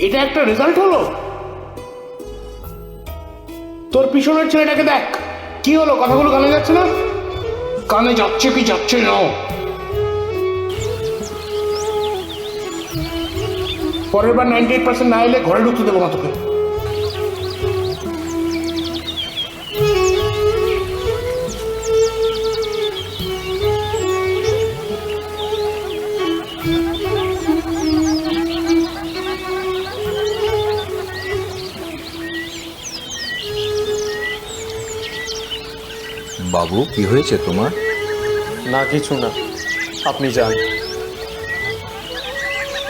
এটা একটা রেজাল্ট হলো? তোর পিছনের ছেলেটাকে দেখ, কি হলো? কথাগুলো কানে যাচ্ছে না? কানে যাচ্ছে কি যাচ্ছে না? পরের বার 98% না এলে ঘরে ঢুকতে দেবো না তোকে। বাবু, কি হয়েছে তোমার? না, কিছু না, আপনি যান।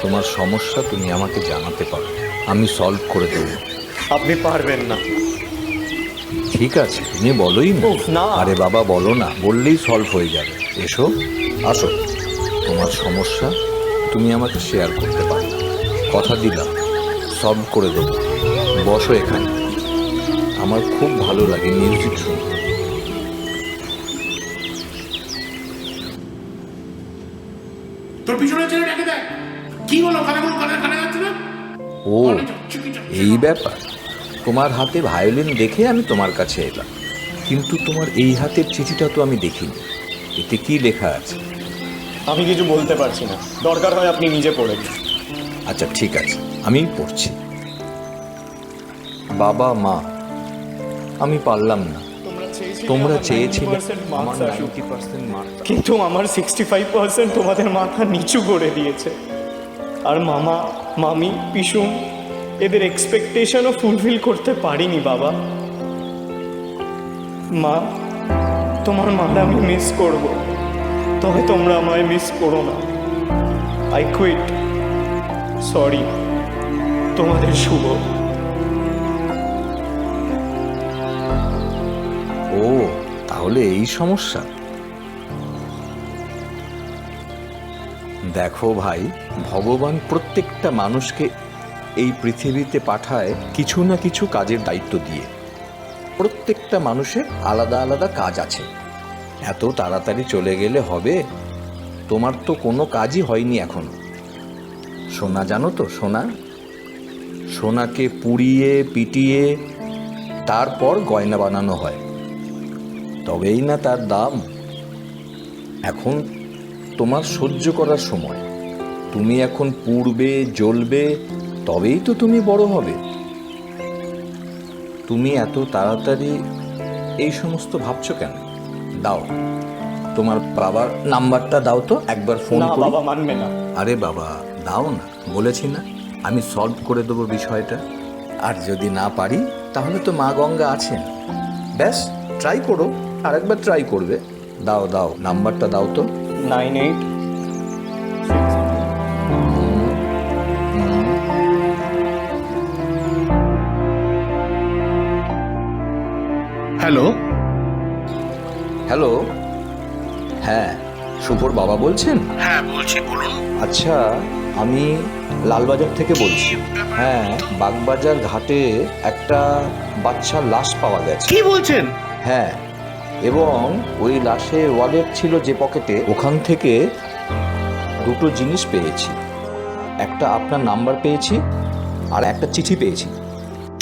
তোমার সমস্যা তুমি আমাকে জানাতে পারো, আমি সলভ করে দেব। আপনি পারবেন না। ঠিক আছে, তুমি বলোই না। উফ, না। আরে বাবা, বলো না, বললেই সলভ হয়ে যাবে। এসো, আসো। তোমার সমস্যা তুমি আমাকে শেয়ার করতে পারো, কথা দিলাম সলভ করে দেবো। বসো এখানে, আমার খুব ভালো লাগে মিউজিক শুনতে। তোর পিছনের ছেলেটাকে দেখ, কি হলো? কথাগুলো কানে যাচ্ছে না? ও, এই ব্যাপার। তোমার হাতে ভায়োলিন দেখে আমি তোমার কাছে এলাম, কিন্তু তোমার এই হাতের চিঠিটা তো আমি দেখিনি। এতে কি লেখা আছে? আমি কিছু বলতে পারছি না, দরকার হয় আপনি নিজে পড়ে দিন। আচ্ছা ঠিক আছে, আমি পড়ছি। বাবা মা, আমি পারলাম না। তোমরা চেয়েছিলে আমার 90% মার্কস, কিন্তু আমার 65% তোমাদের মাথা নিচু করে দিয়েছে। আর মামা, মামি, পিসুম এদের এক্সপেকটেশনও ফুলফিল করতে পারিনি বাবা। মা, তোমার মার আমি মিস করব, তবে তোমরা আমায় মিস করো না। I quit, sorry. তোমাদের শুভ। ও, তাহলে এই সমস্যা। দেখো ভাই, ভগবান প্রত্যেকটা মানুষকে এই পৃথিবীতে পাঠায় কিছু না কিছু কাজের দায়িত্ব দিয়ে। প্রত্যেকটা মানুষের আলাদা আলাদা কাজ আছে। এত তাড়াতাড়ি চলে গেলে হবে? তোমার তো কোনো কাজই হয়নি এখনো। সোনা জানো তো, সোনা, সোনাকে পুড়িয়ে পিটিয়ে তারপর গয়না বানানো হয়, তবেই না তার দাম। এখন তোমার সহ্য করার সময়। তুমি এখন পুড়বে, জ্বলবে, তবেই তো তুমি বড় হবে। তুমি এত তাড়াতাড়ি এই সমস্ত ভাবছো কেন? দাও তোমার বাবার নাম্বারটা দাও তো, একবার ফোন না করি। বাবা মানবে না। আরে বাবা, দাও না, বলেছি না আমি সলভ করে দেবো বিষয়টা। আর যদি না পারি তাহলে তো মা গঙ্গা আছেন। ব্যাস, ট্রাই করো, আরেকবার ট্রাই করবে। দাও দাও, নাম্বারটা দাও তো। 98 হ্যালো, হ্যালো, হ্যাঁ, শুভর বাবা বলছেন? হ্যাঁ বলছি, বলুন। আচ্ছা, আমি লালবাজার থেকে বলছি। হ্যাঁ, বাগবাজার ঘাটে একটা বাচ্চার লাশ পাওয়া গেছে। কি বলছেন? হ্যাঁ, এবং ওই লাশের ওয়ালেট ছিল যে পকেটে, ওখান থেকে দুটো জিনিস পেয়েছি। একটা আপনার নাম্বার পেয়েছি, আর একটা চিঠি পেয়েছি।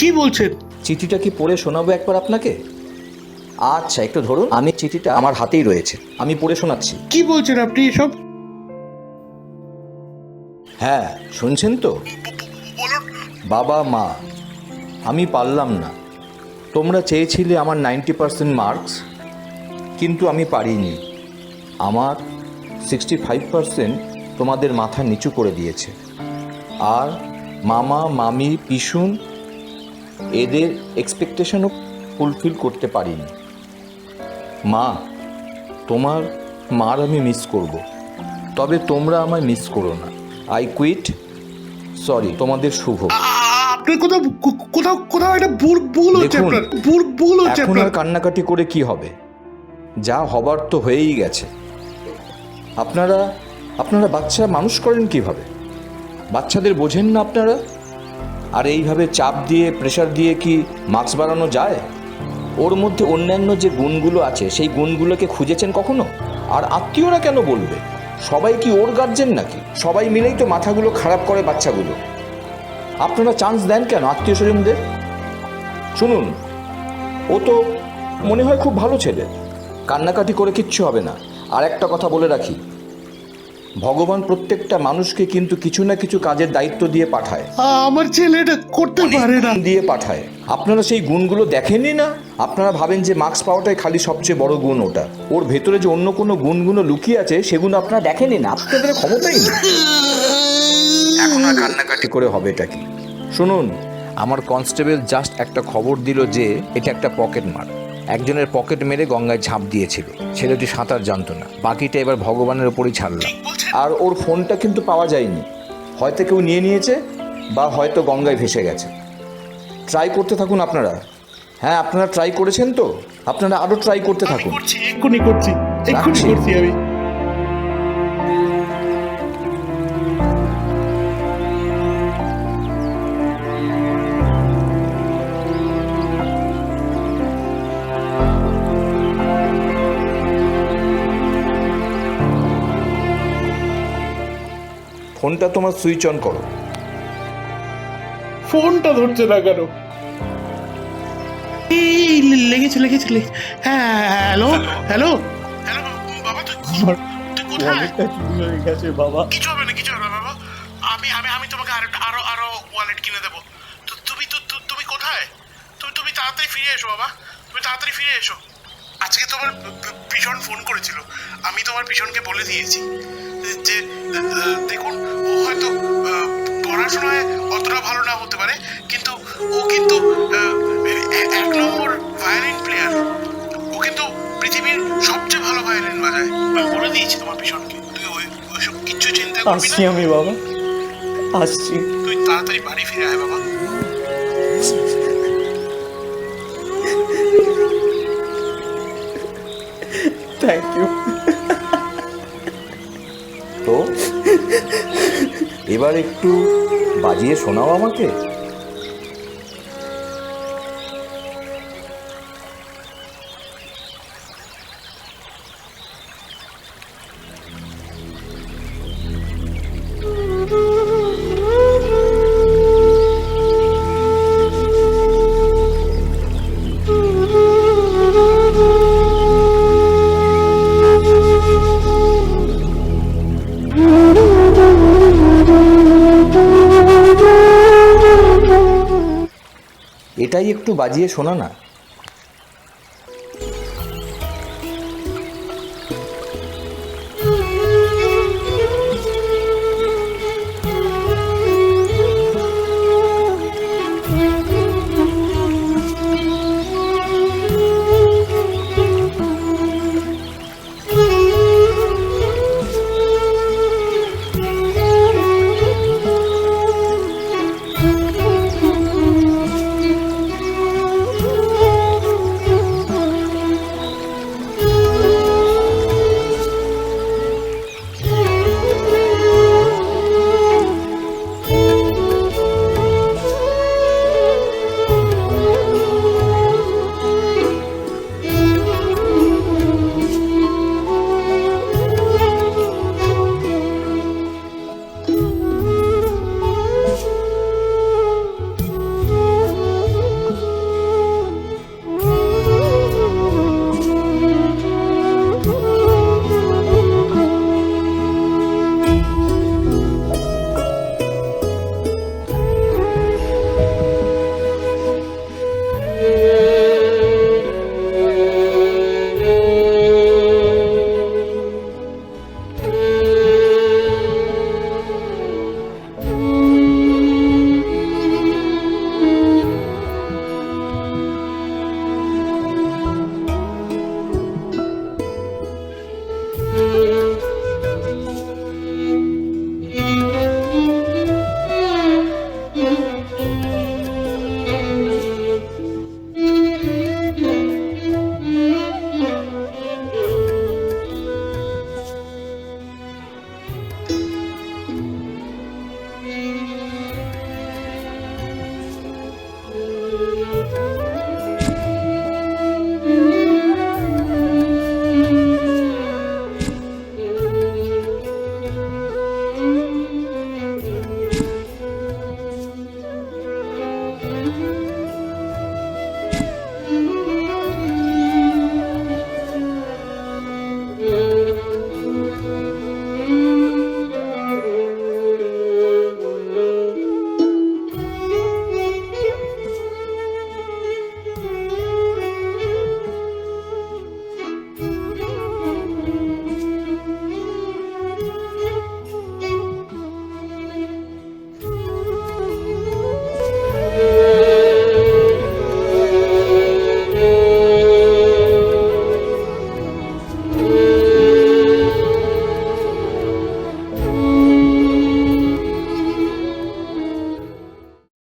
কি বলছেন? চিঠিটা কি পড়ে শোনাবো একবার আপনাকে? আচ্ছা, একটু ধরুন, আমি চিঠিটা আমার হাতেই রয়েছে, আমি পড়ে শোনাচ্ছি। কি বলছেন আপনি এসব? হ্যাঁ, শুনছেন তো? বাবা মা, আমি পারলাম না। তোমরা চেয়েছিলে আমার 90% মার্কস, কিন্তু আমি পারিনি। আমার 65% তোমাদের মাথা নিচু করে দিয়েছে। আর মামা, মামি, পিসুন এদের এক্সপেকটেশনও ফুলফিল করতে পারিনি। মা, তোমার মার আমি মিস করব, তবে তোমরা আমায় মিস করো না। I quit, sorry. তোমাদের শুভ। আপনার কোথাও কোথাও কোথাও একটা ভুল হচ্ছে। দেখুন, আপনার ভুল হচ্ছে এখন আপনার। আর কান্নাকাটি করে কি হবে? যা হবার তো হয়েই গেছে। আপনারা আপনারা বাচ্চা মানুষ করেন কিভাবে? বাচ্চাদের বোঝেন না আপনারা? আর এইভাবে চাপ দিয়ে, প্রেশার দিয়ে কি মার্কস বাড়ানো যায়? ওর মধ্যে অন্যান্য যে গুণগুলো আছে সেই গুণগুলোকে খুঁজেছেন কখনো? আর আত্মীয়রা কেন বলবে? সবাই কি ওর গার্জেন নাকি? সবাই মিলেই তো মাথাগুলো খারাপ করে বাচ্চাগুলো। আপনারা চান্স দেন কেন আত্মীয় স্বজনদের? শুনুন, ও তো মনে হয় খুব ভালো ছেলে, কান্নাকাটি করে কিচ্ছু হবে না। আর একটা কথা বলে রাখি, ভগবান প্রত্যেকটা মানুষকে কিন্তু কিছু না কিছু কাজের দায়িত্ব দিয়ে পাঠায়, আমার ছেলেটা করতে পারে না। দিয়ে পাঠায়। আপনারা সেই গুণগুলো দেখেনই না। আপনারা ভাবেন যে মার্কস পাওয়াটাই খালি সবচেয়ে বড় গুণ, ওটা ওর ভেতরে যে অন্য কোনো গুণগুলো লুকিয়ে আছে সেগুলো আপনারা দেখেনই না। আপনাদের ক্ষমতাই নেই। এখন আর কান্নাকাটি করে হবে এটা কি? শুনুন, আমার কনস্টেবল জাস্ট একটা খবর দিল যে এটা একটা পকেট মার। একজনের পকেট মেরে গঙ্গায় ঝাঁপ দিয়েছিল। ছেলেটি সাঁতার জানতো না। বাকিটা এবার ভগবানের ওপরই ছাড়লাম। আর ওর ফোনটা কিন্তু পাওয়া যায়নি, হয়তো কেউ নিয়ে নিয়েছে বা হয়তো গঙ্গায় ভেসে গেছে। ট্রাই করতে থাকুন আপনারা। হ্যাঁ, আপনারা ট্রাই করেছেন তো, আপনারা আরও ট্রাই করতে থাকুন। এক্ষুনি করছি রাখছি। আমি। ফোনটা তোমার সুইচ অন করো। ফোনটা ধরছে না কেন? এই লেগেছে। হ্যাঁ, হ্যালো হ্যালো হ্যালো বাবা, তুই কোথায়? ওয়ালেটটা চুরি হয়ে গেছে বাবা। কিছু হবে না বাবা। আমি তোমাকে আরো ওয়ালেট কিনে দেবো। তুমি কোথায়? তুমি তাড়াতাড়ি ফিরে এসো বাবা, তুমি তাড়াতাড়ি ফিরে এসো। আজকে তোমার পিছন ফোন করেছিল, আমি তোমার পিছনকে বলে দিয়েছি যে দেখুন, ও হয়তো পড়াশোনায় অতটা ভালো না হতে পারে, কিন্তু ও কিন্তু 1 নম্বর ভায়োলিন প্লেয়ার। ও কিন্তু পৃথিবীর সবচেয়ে ভালো ভায়োলিন বাজায়। আমি বলে দিয়েছি তোমার পিছনকে, তুই ওইসব কিচ্ছু চিন্তা করবি আসছি না। আমি বাবা, আসছি। তুই তাড়াতাড়ি বাড়ি ফিরে আয় বাবা। Thank you. তো এবার একটু বাজিয়ে শোনাও আমাকে। এটাই একটু বাজিয়ে শোনা না।